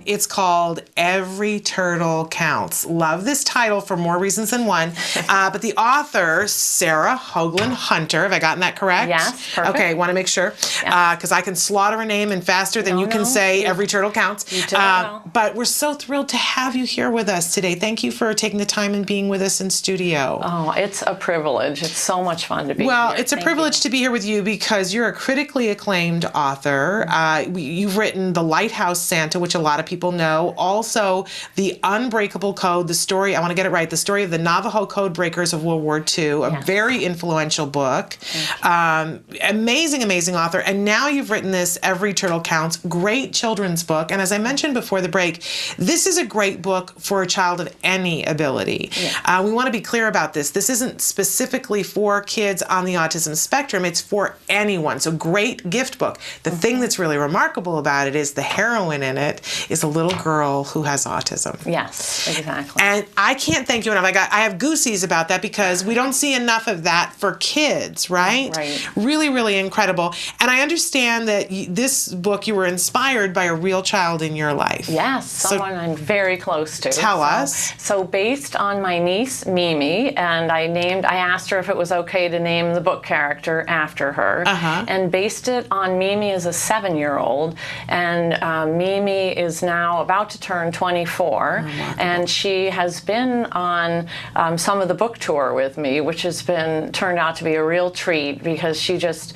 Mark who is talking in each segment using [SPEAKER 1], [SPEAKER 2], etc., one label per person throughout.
[SPEAKER 1] it's called Every Turtle Counts. Love this title for more reasons than one. But the author, Sarah Hoagland Hunter, have I gotten that correct?
[SPEAKER 2] Yes, perfect.
[SPEAKER 1] Okay, want to make sure. Because I can slaughter a name and faster than you can say Every Turtle Counts.
[SPEAKER 2] You did well.
[SPEAKER 1] But we're so thrilled to have you here with us today. Thank you for taking the time and being with us in studio.
[SPEAKER 2] Oh, it's a privilege. It's so much fun to be here.
[SPEAKER 1] Well, it's a privilege to be here with you because you're a critically acclaimed author. You've written The Lighthouse Santa, which a lot of people know. Also, The Unbreakable Code, the story, I want to get it right, the story of the Navajo code breakers of World War II, a very influential book. Amazing, amazing author. And now you've written this Every Turtle Counts, great children's book. And as I mentioned before the break, this is a great book for a child of any ability. We want to be clear about this. This isn't specifically for kids on the autism spectrum. It's for anyone. So great gift book. The thing that's really remarkable about it is the heroine in it is a little girl who has autism.
[SPEAKER 2] Yes, exactly.
[SPEAKER 1] And I can't thank you enough. I have goosies about that because we don't see enough of that for kids, right?
[SPEAKER 2] Right.
[SPEAKER 1] Really, really incredible. And I understand that this book, you were inspired by a real child in your life.
[SPEAKER 2] Yes, someone I'm very close to.
[SPEAKER 1] Tell us.
[SPEAKER 2] So based on my niece, Mimi, and I asked her if it was okay to name the book character after her, and based it on Mimi as a 7-year-old, and Mimi is now about to turn 24, and she has been on some of the book tour with me, which has turned out to be a real treat because she just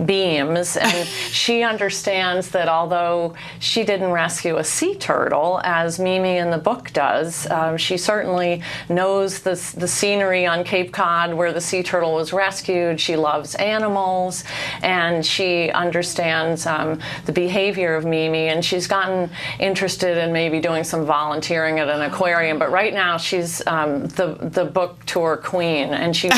[SPEAKER 2] beams, and she understands that although she didn't rescue a sea turtle, as Mimi in the book does, she certainly knows the scenery on Cape Cod where the sea turtle was rescued. She loves animals, and she understands the behavior of Mimi, and she's gotten interested in maybe doing some volunteering at an aquarium, but right now she's the book tour queen, and she's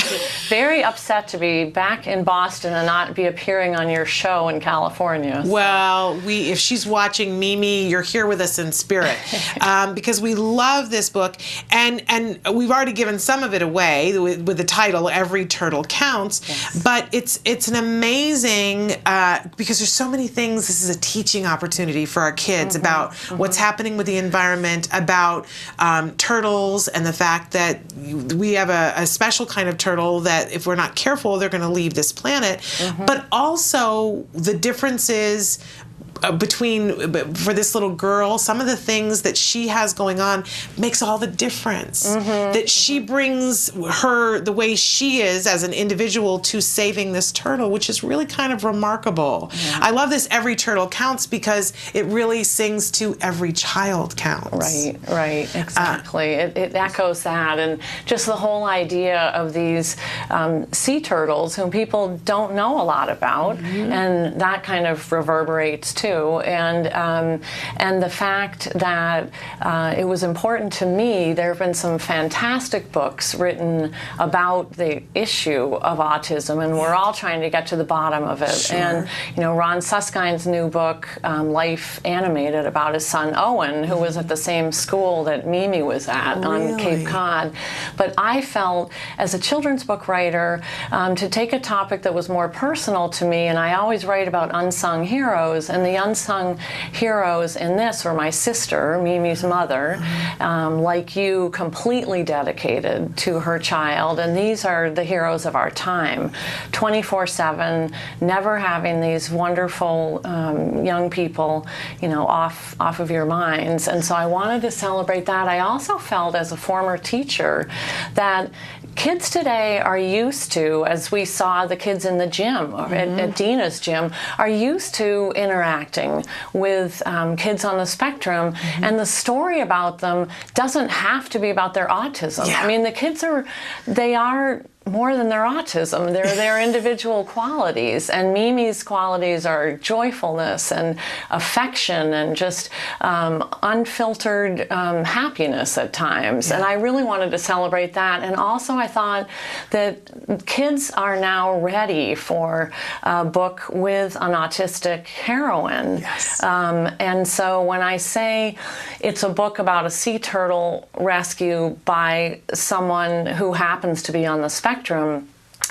[SPEAKER 2] very upset to be back in Boston and not be appearing on your show in California. So.
[SPEAKER 1] Well, if she's watching, Mimi, you're here with us in spirit because we love this book, and we've already given some of it away with the title Every Turtle Counts, but it's an amazing because there's so many things. This is a teaching opportunity for our kids about what's happening with the environment, about turtles, and the fact that we have a special kind of turtle that if we're not careful, they're going to leave this planet, but also the differences for this little girl, some of the things that she has going on makes all the difference. That she brings the way she is as an individual to saving this turtle, which is really kind of remarkable. I love this Every Turtle Counts because it really sings to every child counts.
[SPEAKER 2] Right, exactly. It echoes that, and just the whole idea of these sea turtles whom people don't know a lot about, and that kind of reverberates too. And the fact that it was important to me. There have been some fantastic books written about the issue of autism, and we're all trying to get to the bottom of it. And Ron Suskind's new book, Life Animated, about his son Owen, who was at the same school that Mimi was at on Cape Cod. But I felt, as a children's book writer, to take a topic that was more personal to me, and I always write about unsung heroes, and the unsung heroes in this were my sister, Mimi's mother, like you, completely dedicated to her child, and these are the heroes of our time, 24/7, never having these wonderful young people, off of your minds. And so I wanted to celebrate that. I also felt, as a former teacher, that kids today are used to, as we saw the kids in the gym, at Dina's gym, are used to interacting with kids on the spectrum, and the story about them doesn't have to be about their autism. I mean, the kids they are more than their autism. They're their individual qualities, and Mimi's qualities are joyfulness and affection and just unfiltered happiness at times. And I really wanted to celebrate that. And also I thought that kids are now ready for a book with an autistic heroine. And so when I say it's a book about a sea turtle rescue by someone who happens to be on the spectrum,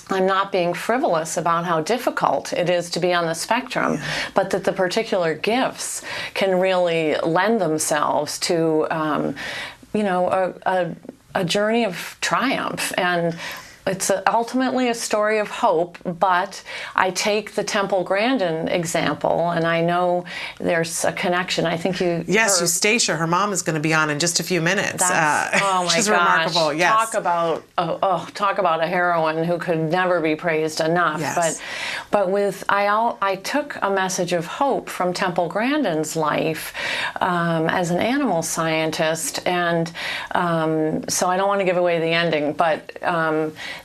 [SPEAKER 2] I'm not being frivolous about how difficult it is to be on the spectrum, but that the particular gifts can really lend themselves to, you know, a journey of triumph. And it's ultimately a story of hope, but I take the Temple Grandin example, and I know there's a connection. I think you...
[SPEAKER 1] Yes, Eustacia, her mom, is going to be on in just a few minutes.
[SPEAKER 2] Oh my
[SPEAKER 1] she's
[SPEAKER 2] gosh.
[SPEAKER 1] remarkable, yes.
[SPEAKER 2] Talk about a heroine who could never be praised enough.
[SPEAKER 1] Yes.
[SPEAKER 2] But with I took a message of hope from Temple Grandin's life as an animal scientist, and so I don't want to give away the ending, but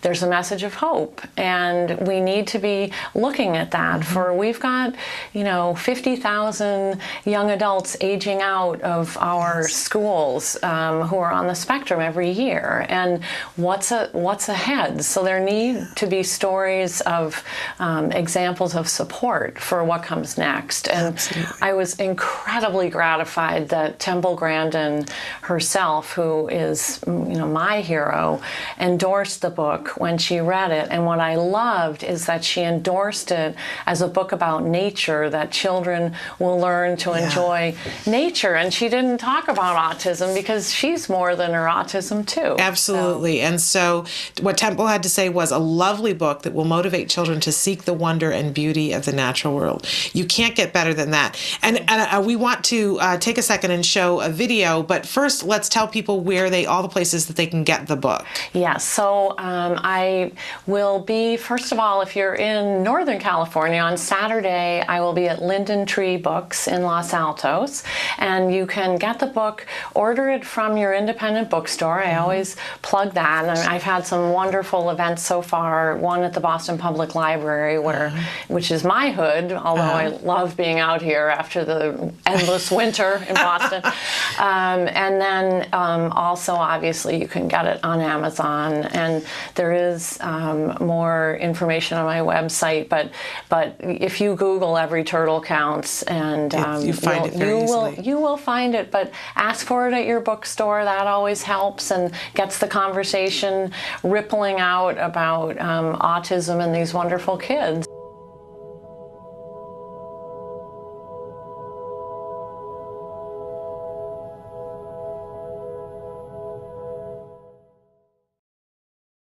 [SPEAKER 2] there's a message of hope, and we need to be looking at that. For we've got, you know, 50,000 young adults aging out of our schools who are on the spectrum every year, and what's ahead? So there need to be stories of examples of support for what comes next. And
[SPEAKER 1] Absolutely.
[SPEAKER 2] I was incredibly gratified that Temple Grandin herself, who is, you know, my hero, endorsed the book when she read it. And what I loved is that she endorsed it as a book about nature, that children will learn to enjoy nature. And she didn't talk about autism because she's more than her autism too.
[SPEAKER 1] Absolutely. And so what Temple had to say was a lovely book that will motivate children to seek the wonder and beauty of the natural world. You can't get better than that. And we want to take a second and show a video, but first let's tell people where all the places that they can get the book.
[SPEAKER 2] Yes. So I will be, first of all, if you're in Northern California, on Saturday, I will be at Linden Tree Books in Los Altos, and you can get the book, order it from your independent bookstore. I always plug that, and I've had some wonderful events so far, one at the Boston Public Library, which is my hood, although I love being out here after the endless winter in Boston. And then also, obviously, you can get it on Amazon, and there is more information on my website, but if you Google "Every Turtle Counts," and
[SPEAKER 1] you find it very easily.
[SPEAKER 2] You will find it, but ask for it at your bookstore. That always helps and gets the conversation rippling out about autism and these wonderful kids.